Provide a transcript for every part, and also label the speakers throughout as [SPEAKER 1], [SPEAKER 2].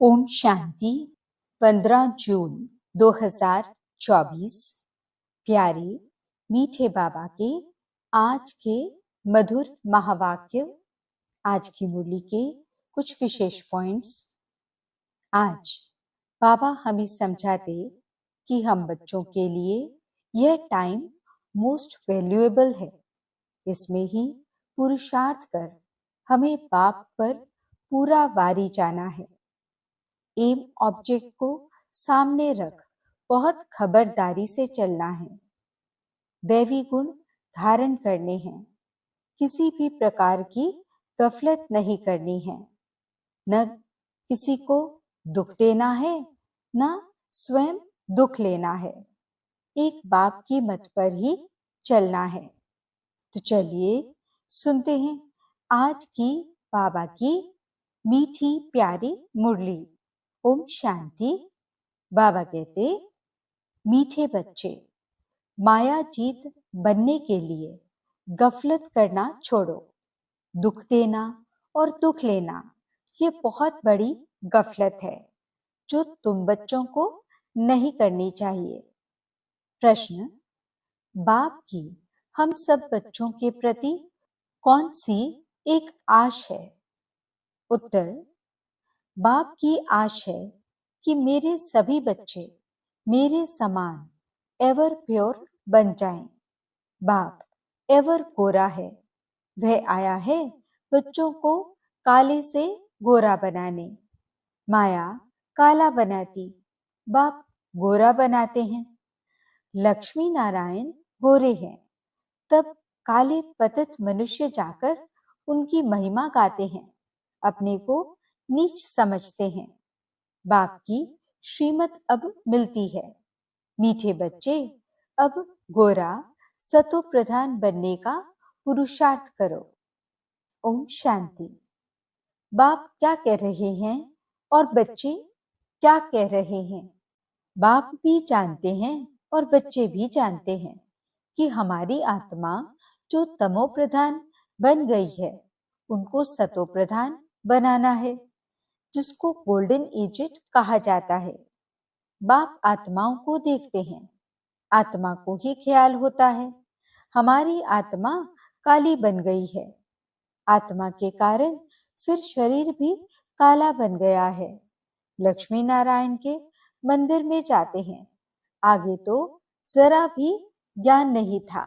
[SPEAKER 1] ओम शांति। 15 जून 2024। प्यारे मीठे बाबा के आज के मधुर महावाक्य, आज की मुरली के कुछ विशेष पॉइंट्स। आज बाबा हमें समझाते कि हम बच्चों के लिए यह टाइम मोस्ट वैल्यूएबल है। इसमें ही पुरुषार्थ कर हमें बाप पर पूरा वारी जाना है। एम ऑब्जेक्ट को सामने रख बहुत खबरदारी से चलना है। दैवी गुण धारण करने हैं। किसी भी प्रकार की गफलत नहीं करनी है। न किसी को दुख देना है, न स्वयं दुख लेना है। एक बाप की मत पर ही चलना है। तो चलिए सुनते हैं आज की बाबा की मीठी प्यारी मुरली। ओम शांति। बाबा कहते, मीठे बच्चे, माया जीत बनने के लिए गफलत करना छोड़ो। दुख देना और दुख लेना ये बहुत बड़ी गफलत है जो तुम बच्चों को नहीं करनी चाहिए। प्रश्न, बाप की हम सब बच्चों के प्रति कौन सी एक आश है? उत्तर, बाप की आश है कि मेरे सभी बच्चे मेरे समान एवर प्योर बन जाएं। बाप एवर गोरा है। वह आया है बच्चों को काले से गोरा बनाने। माया काला बनाती, बाप गोरा बनाते हैं। लक्ष्मी नारायण गोरे हैं, तब काले पतित मनुष्य जाकर उनकी महिमा गाते हैं, अपने को नीच समझते हैं। बाप की श्रीमत अब मिलती है। मीठे बच्चे, अब गोरा सतो प्रधान बनने का पुरुषार्थ करो। ओम शांति। बाप क्या कह रहे हैं और बच्चे क्या कह रहे हैं? बाप भी जानते हैं और बच्चे भी जानते हैं कि हमारी आत्मा जो तमो प्रधान बन गई है उनको सतो प्रधान बनाना है, जिसको गोल्डन एजेड कहा जाता है। बाप आत्माओं को देखते हैं, आत्मा को ही ख्याल होता है हमारी आत्मा काली बन गई है। आत्मा के कारण फिर शरीर भी काला बन गया है। लक्ष्मी नारायण के मंदिर में जाते हैं। आगे तो जरा भी ज्ञान नहीं था।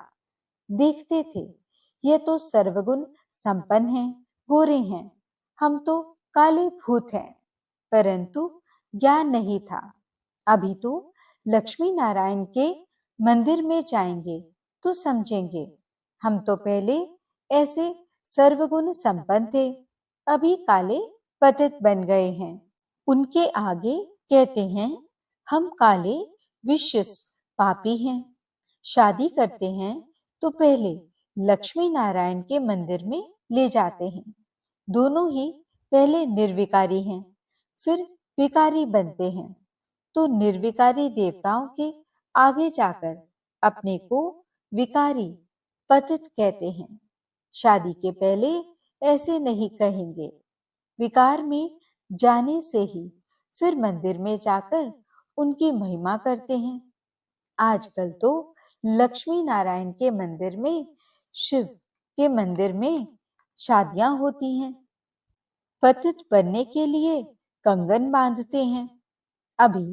[SPEAKER 1] देखते थे ये तो सर्वगुण संपन्न हैं, गोरे हैं, हम तो काले भूत हैं, परंतु ज्ञान नहीं था। अभी तो लक्ष्मी नारायण के मंदिर में जाएंगे तो समझेंगे हम तो पहले ऐसे सर्वगुण संपन्न थे, अभी काले पतित बन गए हैं। उनके आगे कहते हैं हम काले विशिष्ट पापी हैं। शादी करते हैं तो पहले लक्ष्मी नारायण के मंदिर में ले जाते हैं। दोनों ही पहले निर्विकारी हैं, फिर विकारी बनते हैं, तो निर्विकारी देवताओं के आगे जाकर अपने को विकारी पतित कहते हैं। शादी के पहले ऐसे नहीं कहेंगे। विकार में जाने से ही फिर मंदिर में जाकर उनकी महिमा करते हैं। आजकल तो लक्ष्मी नारायण के मंदिर में, शिव के मंदिर में शादियां होती हैं। पतित बनने के लिए कंगन बांधते हैं। अभी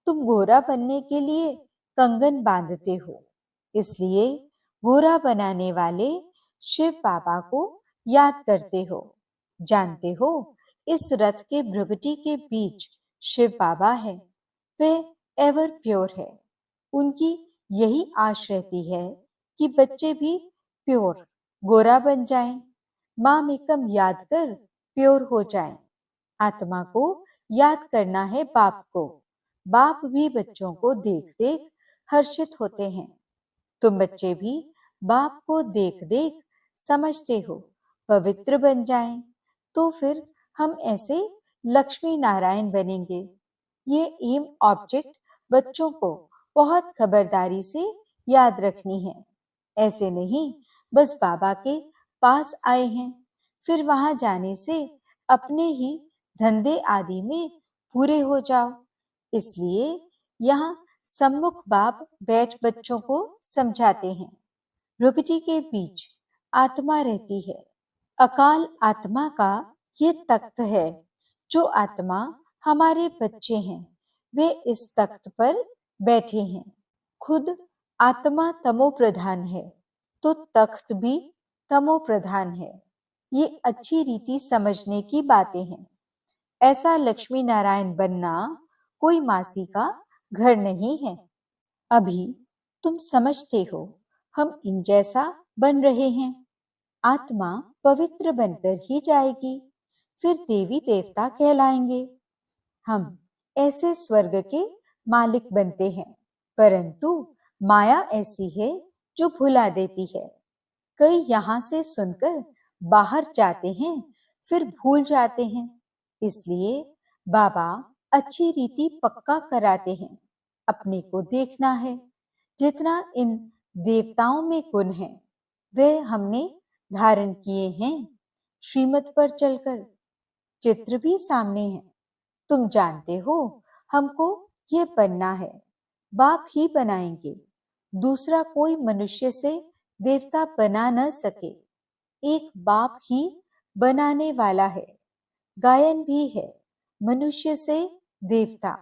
[SPEAKER 1] तुम गोरा बनने के लिए कंगन बांधते हो, इसलिए गोरा बनाने वाले शिव बाबा को याद करते हो। जानते हो इस रथ के भृगुटी के बीच शिव बाबा है। वे एवर प्योर है। उनकी यही आश रहती है कि बच्चे भी प्योर गोरा बन जाएं, माम एकम याद कर प्योर हो जाएं। आत्मा को याद करना है बाप को। बाप भी बच्चों को देख देख हर्षित होते हैं। तुम बच्चे भी बाप को देख देख समझते हो पवित्र बन जाएं, तो फिर हम ऐसे लक्ष्मी नारायण बनेंगे। ये एम ऑब्जेक्ट बच्चों को बहुत खबरदारी से याद रखनी है। ऐसे नहीं बस बाबा के पास आए हैं, फिर वहां जाने से अपने ही धंधे आदि में पूरे हो जाओ। इसलिए यहाँ सम्मुख बाप बैठ बच्चों को समझाते हैं। रुकजी के बीच आत्मा रहती है। अकाल आत्मा का ये तख्त है। जो आत्मा हमारे बच्चे हैं वे इस तख्त पर बैठे हैं। खुद आत्मा तमो प्रधान है तो तख्त भी तमो प्रधान है। ये अच्छी रीति समझने की बातें हैं। ऐसा लक्ष्मी नारायण बनना कोई मासी का घर नहीं है। अभी तुम समझते हो हम इन जैसा बन रहे हैं। आत्मा पवित्र बनकर ही जाएगी, फिर देवी देवता कहलाएंगे। हम ऐसे स्वर्ग के मालिक बनते हैं, परंतु माया ऐसी है जो भुला देती है। कई यहाँ से सुनकर बाहर जाते हैं, फिर भूल जाते हैं। इसलिए बाबा अच्छी रीति पक्का कराते हैं। अपने को देखना है। जितना इन देवताओं में गुण है वह हमने धारण किए हैं। श्रीमत पर चलकर चित्र भी सामने है। तुम जानते हो हमको ये बनना है। बाप ही बनाएंगे। दूसरा कोई मनुष्य से देवता बना न सके। एक बाप ही बनाने वाला है। गायन भी है, मनुष्य से देवता।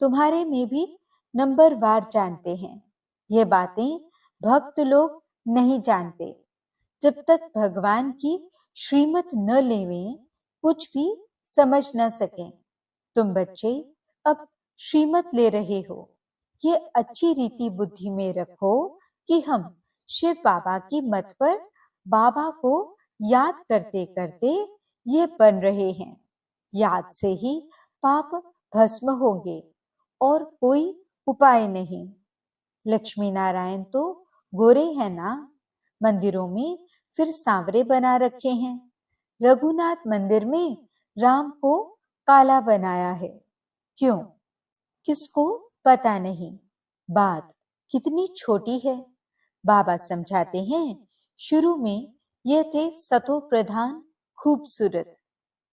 [SPEAKER 1] तुम्हारे में भी नंबरवार जानते हैं। ये बातें भक्त लोग नहीं जानते। जब तक भगवान की श्रीमत न लेवें कुछ भी समझ न सकें। तुम बच्चे अब श्रीमत ले रहे हो। ये अच्छी रीति बुद्धि में रखो कि हम शिव बाबा की मत पर बाबा को याद करते करते ये बन रहे हैं। याद से ही पाप भस्म होंगे और कोई उपाय नहीं। लक्ष्मी नारायण तो गोरे हैं ना। मंदिरों में फिर सांवरे बना रखे हैं। रघुनाथ मंदिर में राम को काला बनाया है। क्यों? किसको पता नहीं। बात कितनी छोटी है। बाबा समझाते हैं शुरू में ये थे सतो प्रधान खूबसूरत।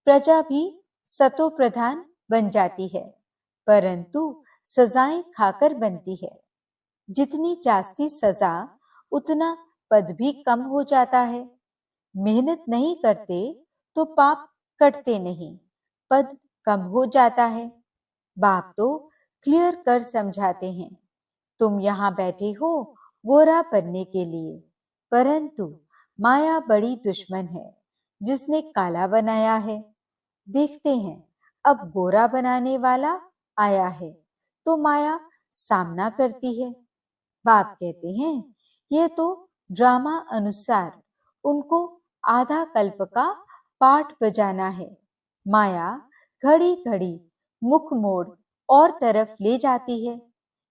[SPEAKER 1] प्रजा भी सतो प्रधान बन जाती है, परंतु सजाएं खाकर बनती है। जितनी जास्ती सजा उतना पद भी कम हो जाता है। मेहनत नहीं करते तो पाप कटते नहीं, पद कम हो जाता है। बाप तो क्लियर कर समझाते हैं। तुम यहाँ बैठे हो गोरा बनने के लिए, परंतु माया बड़ी दुश्मन है जिसने काला बनाया है। देखते हैं अब गोरा बनाने वाला आया है तो माया सामना करती है। बाप कहते हैं ये तो ड्रामा अनुसार उनको आधा कल्प का पाठ बजाना है। माया घड़ी घड़ी मुख मोड़ और तरफ ले जाती है।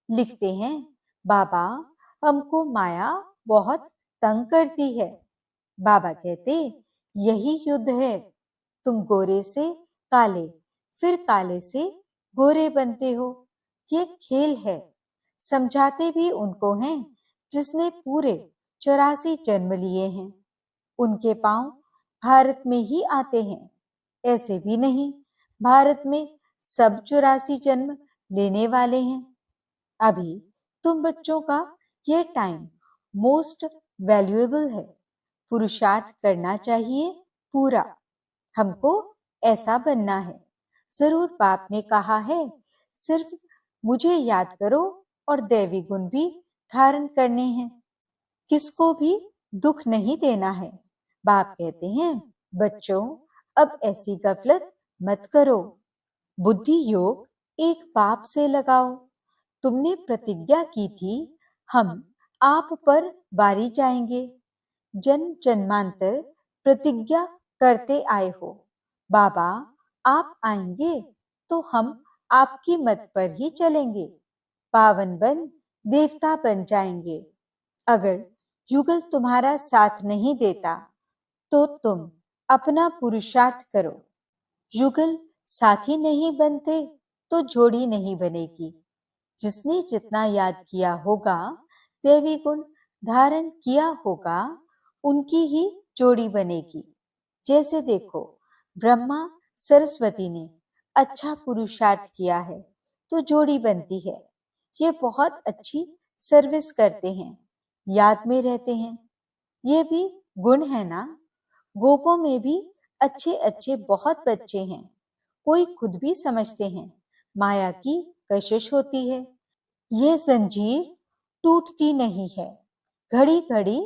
[SPEAKER 1] लिखते हैं बाबा हमको माया बहुत तंग करती है। बाबा कहते यही युद्ध है। तुम गोरे से काले फिर काले से गोरे बनते हो। ये खेल है। समझाते भी उनको हैं जिसने पूरे 84 जन्म लिए हैं। उनके पांव भारत में ही आते हैं। ऐसे भी नहीं भारत में सब 84 जन्म लेने वाले हैं। अभी तुम बच्चों का ये टाइम मोस्ट वैल्यूएबल है। पुरुषार्थ करना चाहिए पूरा। हमको ऐसा बनना है। जरूर बाप ने कहा है सिर्फ मुझे याद करो और दैवी गुण भी धारण करने हैं। किसको भी दुख नहीं देना है। बाप कहते हैं बच्चों अब ऐसी गफलत मत करो। बुद्धि योग एक बाप से लगाओ। तुमने प्रतिज्ञा की थी हम आप पर बारी जाएंगे। जन्म जन्मांतर प्रतिज्ञा करते आए हो। बाबा आप आएंगे तो हम आपकी मत पर ही चलेंगे। पावन बन देवता बन जाएंगे। अगर युगल तुम्हारा साथ नहीं देता तो तुम अपना पुरुषार्थ करो। युगल साथी नहीं बनते तो जोड़ी नहीं बनेगी। जिसने जितना याद किया होगा देवी गुण धारण किया होगा उनकी ही जोड़ी बनेगी। जैसे देखो ब्रह्मा सरस्वती ने अच्छा पुरुषार्थ किया है तो जोड़ी बनती है। ये बहुत अच्छी सर्विस करते हैं, याद में रहते हैं। ये भी गुण है ना। गोपों में भी अच्छे अच्छे बहुत बच्चे हैं। कोई खुद भी समझते हैं माया की कशिश होती है। ये जंजीर टूटती नहीं है, घड़ी घड़ी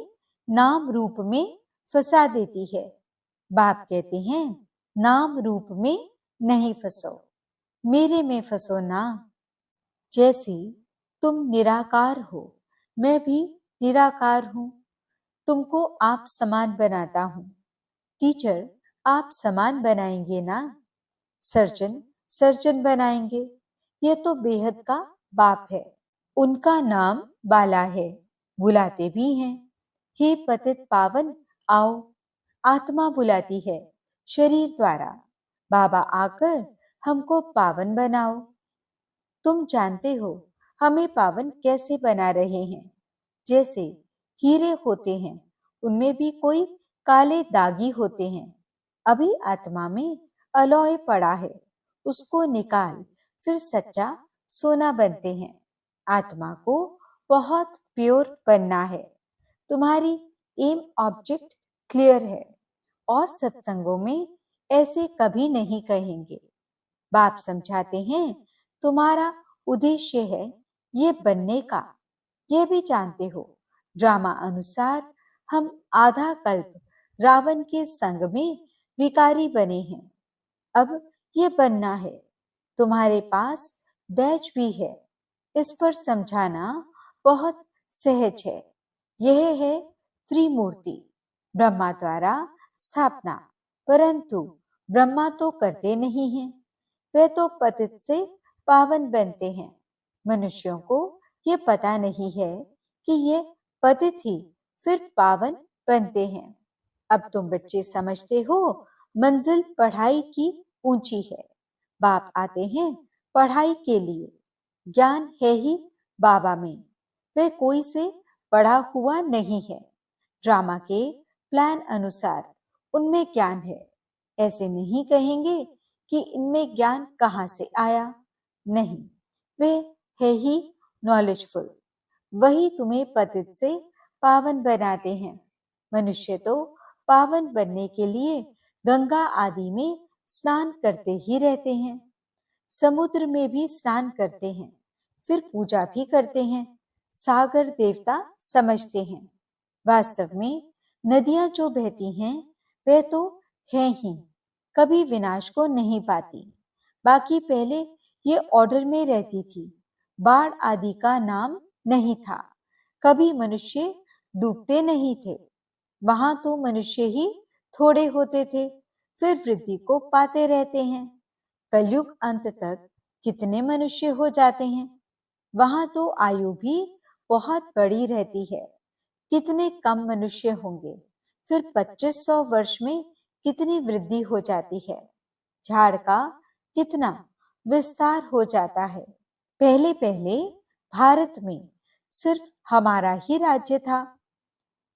[SPEAKER 1] नाम रूप में फंसा देती है। बाप कहते हैं नाम रूप में नहीं फंसो, मेरे में फंसो ना। जैसे तुम निराकार हो, मैं भी निराकार हूं। तुमको आप समान बनाता हूं। टीचर आप समान बनाएंगे ना। सर्जन सर्जन बनाएंगे। ये तो बेहद का बाप है। उनका नाम बाला है, बुलाते भी हैं। हे पतित पावन आओ। आत्मा बुलाती है शरीर द्वारा, बाबा आकर हमको पावन बनाओ। तुम जानते हो हमें पावन कैसे बना रहे हैं। जैसे हीरे होते हैं, उनमें भी कोई काले दागी होते हैं। अभी आत्मा में अलौय पड़ा है, उसको निकाल फिर सच्चा सोना बनते हैं। आत्मा को बहुत प्योर बनना है। तुम्हारी एम ऑब्जेक्ट क्लियर है और सत्संगों में ऐसे कभी नहीं कहेंगे। बाप समझाते हैं तुम्हारा उद्देश्य है ये बनने का। यह भी जानते हो ड्रामा अनुसार हम आधा कल्प रावण के संग में विकारी बने हैं। अब ये बनना है। तुम्हारे पास बैच भी है, इस पर समझाना बहुत सहज है। यह है त्रिमूर्ति, ब्रह्मा द्वारा स्थापना। परंतु ब्रह्मा तो करते नहीं हैं, वे तो पतित से पावन बनते हैं। मनुष्यों को ये पता नहीं है कि ये पतित ही फिर पावन बनते हैं। अब तुम बच्चे समझते हो मंजिल पढ़ाई की ऊंची है। बाप आते हैं पढ़ाई के लिए। ज्ञान है ही बाबा में, वे कोई से पढ़ा हुआ नहीं है। ड्रामा के प्लान अनुसार उनमें ज्ञान है। ऐसे नहीं कहेंगे कि इनमें ज्ञान कहाँ से आया। नहीं, वे है ही नॉलेजफुल। वही तुम्हें पतित से पावन बनाते हैं। मनुष्य तो पावन बनने के लिए गंगा आदि में स्नान करते ही रहते हैं। समुद्र में भी स्नान करते हैं, फिर पूजा भी करते हैं। सागर देवता समझते हैं। वास्तव में नदियां जो बहती हैं वे तो हैं ही, कभी विनाश को नहीं पाती। बाकी पहले ये ऑर्डर में रहती थी। बाढ़ आदि का नाम नहीं था। कभी मनुष्य डूबते नहीं थे। वहां तो मनुष्य ही थोड़े होते थे, फिर वृद्धि को पाते रहते हैं। कलयुग अंत तक कितने मनुष्य हो जाते हैं। वहां तो आयु भी बहुत बड़ी रहती है। कितने कम मनुष्य होंगे, फिर 2500 वर्ष में कितनी वृद्धि हो जाती है। झाड़ का कितना विस्तार हो जाता है। पहले पहले भारत में सिर्फ हमारा ही राज्य था।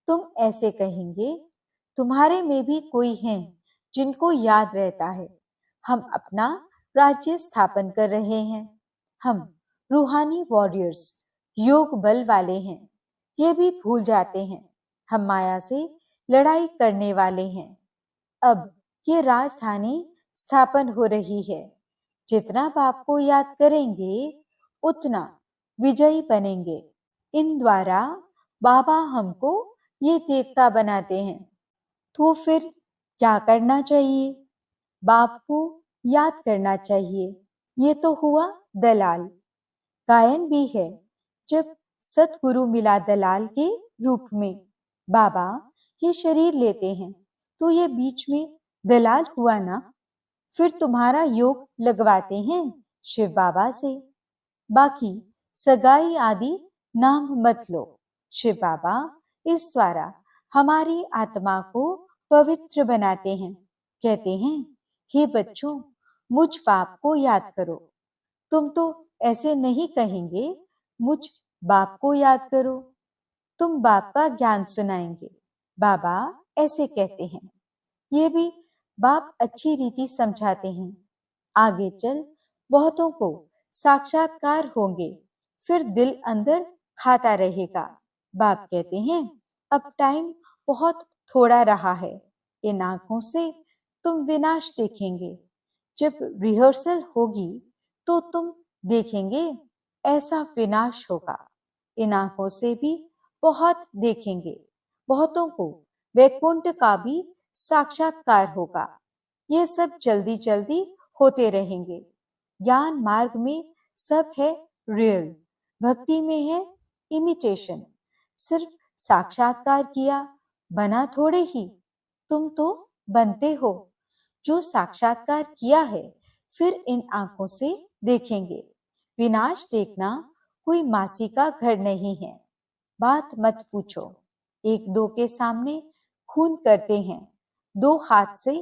[SPEAKER 1] तुम ऐसे कहेंगे तुम्हारे में भी कोई हैं जिनको याद रहता है हम अपना राज्य स्थापन कर रहे हैं। हम रूहानी वॉरियर्स, योग बल वाले हैं। ये भी भूल जाते हैं हम माया से लड़ाई करने वाले हैं। अब ये राजधानी स्थापन हो रही है। जितना बाप को याद करेंगे उतना विजयी बनेंगे। इन द्वारा बाबा हमको ये देवता बनाते हैं। तो फिर क्या करना चाहिए? बाप को याद करना चाहिए। ये तो हुआ दलाल। गायन भी है, जब सतगुरु मिला दलाल के रूप में। बाबा ये शरीर लेते हैं तो ये बीच में दलाल हुआ ना। फिर तुम्हारा योग लगवाते हैं शिव बाबा से। बाकी सगाई आदि नाम मत लो। शिव बाबा इस द्वारा हमारी आत्मा को पवित्र बनाते हैं। कहते हैं हे बच्चों, मुझ बाप को याद करो। तुम तो ऐसे नहीं कहेंगे मुझ बाप को याद करो। तुम बाप का ज्ञान सुनाएंगे। बाबा ऐसे कहते हैं। ये भी बाप अच्छी रीति समझाते हैं। आगे चल बहुतों को साक्षात्कार होंगे, फिर दिल अंदर खाता रहेगा। बाप कहते हैं अब टाइम बहुत थोड़ा रहा है, इन आंखों से तुम विनाश देखेंगे। जब रिहर्सल होगी तो तुम देखेंगे ऐसा विनाश होगा। इन आंखों से भी बहुत देखेंगे, बहुतों को वैकुंठ का भी साक्षात्कार होगा। ये सब जल्दी जल्दी होते रहेंगे। ज्ञान मार्ग में सब है रियल, भक्ति में है इमिटेशन। सिर्फ साक्षात्कार किया, बना थोड़े ही, तुम तो बनते हो। जो साक्षात्कार किया है फिर इन आंखों से देखेंगे। विनाश देखना कोई मासी का घर नहीं है। बात मत पूछो, एक दो के सामने खून करते हैं, दो हाथ से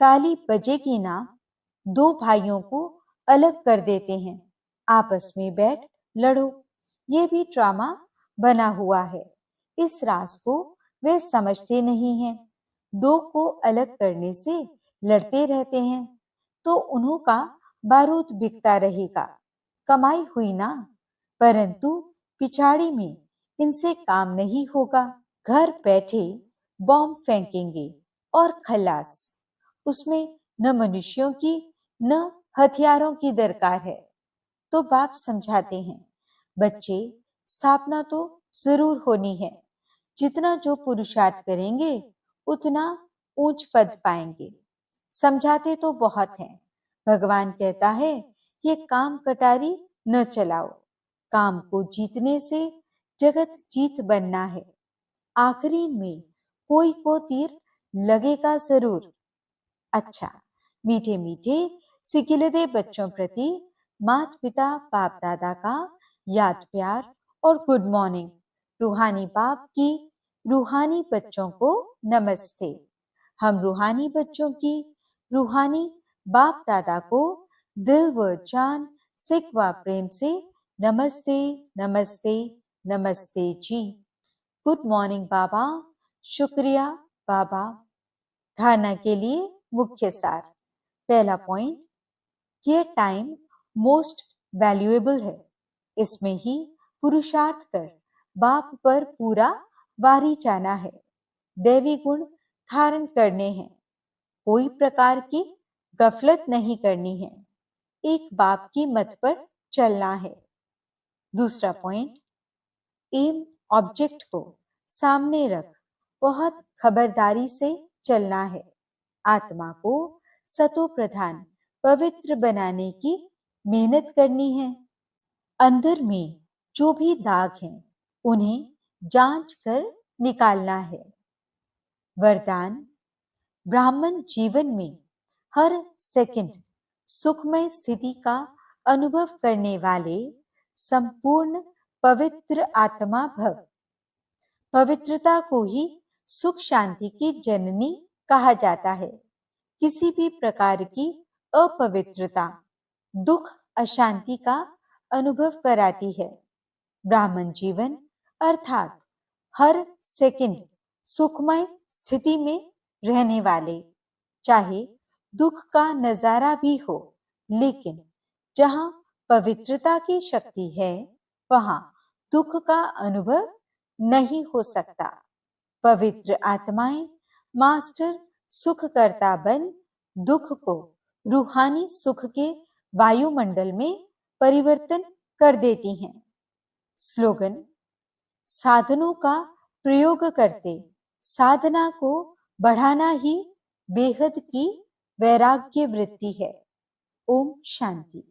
[SPEAKER 1] ताली बजेगी ना, दो भाइयों को अलग कर देते हैं, आपस में बैठ लड़ो। ये भी ड्रामा बना हुआ है। इस राज को वे समझते नहीं हैं। दो को अलग करने से लड़ते रहते हैं तो उन्हों का बारूद बिकता रहेगा, कमाई हुई ना। परंतु पिछाड़ी में इनसे काम नहीं होगा। घर बैठे बॉम्ब फेंकेंगे और खलास। उसमें न मनुष्यों की न हथियारों की दरकार है। तो बाप समझाते हैं बच्चे, स्थापना तो जरूर होनी है। जितना जो पुरुषार्थ करेंगे उतना ऊंच पद पाएंगे। समझाते तो बहुत हैं। भगवान कहता है ये काम कटारी न चलाओ, काम को जीतने से जगत जीत बनना है। आखिरी में कोई को तीर लगेगा जरूर। अच्छा, मीठे मीठे सिकिलदे बच्चों प्रति माता पिता बाप दादा का याद प्यार और गुड मॉर्निंग। रूहानी बाप की रूहानी बच्चों को नमस्ते। हम रूहानी बच्चों की रूहानी बाप दादा को दिल व जान सिक व प्रेम से नमस्ते नमस्ते नमस्ते जी। गुड मॉर्निंग बाबा। शुक्रिया बाबा। धारणा के लिए मुख्य सार। पहला पॉइंट, ये टाइम मोस्ट वैल्यूएबल है। इसमें ही पुरुषार्थ कर बाप पर पूरा वारी जाना है। दैवी गुण धारण करने हैं। कोई प्रकार की गफलत नहीं करनी है। एक बाप की मत पर चलना है। दूसरा पॉइंट, एम ऑब्जेक्ट को सामने रख बहुत खबरदारी से चलना है। आत्मा को सतो प्रधान पवित्र बनाने की मेहनत करनी है। अंदर में जो भी दाग हैं उन्हें जांच कर निकालना है। वरदान, ब्राह्मण जीवन में हर सेकंड सुखमय स्थिति का अनुभव करने वाले संपूर्ण पवित्र आत्मा भव। पवित्रता को ही सुख शांति की जननी कहा जाता है। किसी भी प्रकार की अपवित्रता दुख अशांति का अनुभव कराती है। ब्राह्मण जीवन अर्थात हर सेकंड सुखमय स्थिति में रहने वाले, चाहे दुख का नजारा भी हो, लेकिन जहां पवित्रता की शक्ति है वहां दुख का अनुभव नहीं हो सकता। पवित्र आत्माएं मास्टर सुखकर्ता बन दुख को रूहानी सुख के वायुमंडल में परिवर्तन कर देती हैं। स्लोगन, साधनों का प्रयोग करते साधना को बढ़ाना ही बेहद की वैराग्य वृत्ति है। ओम शांति।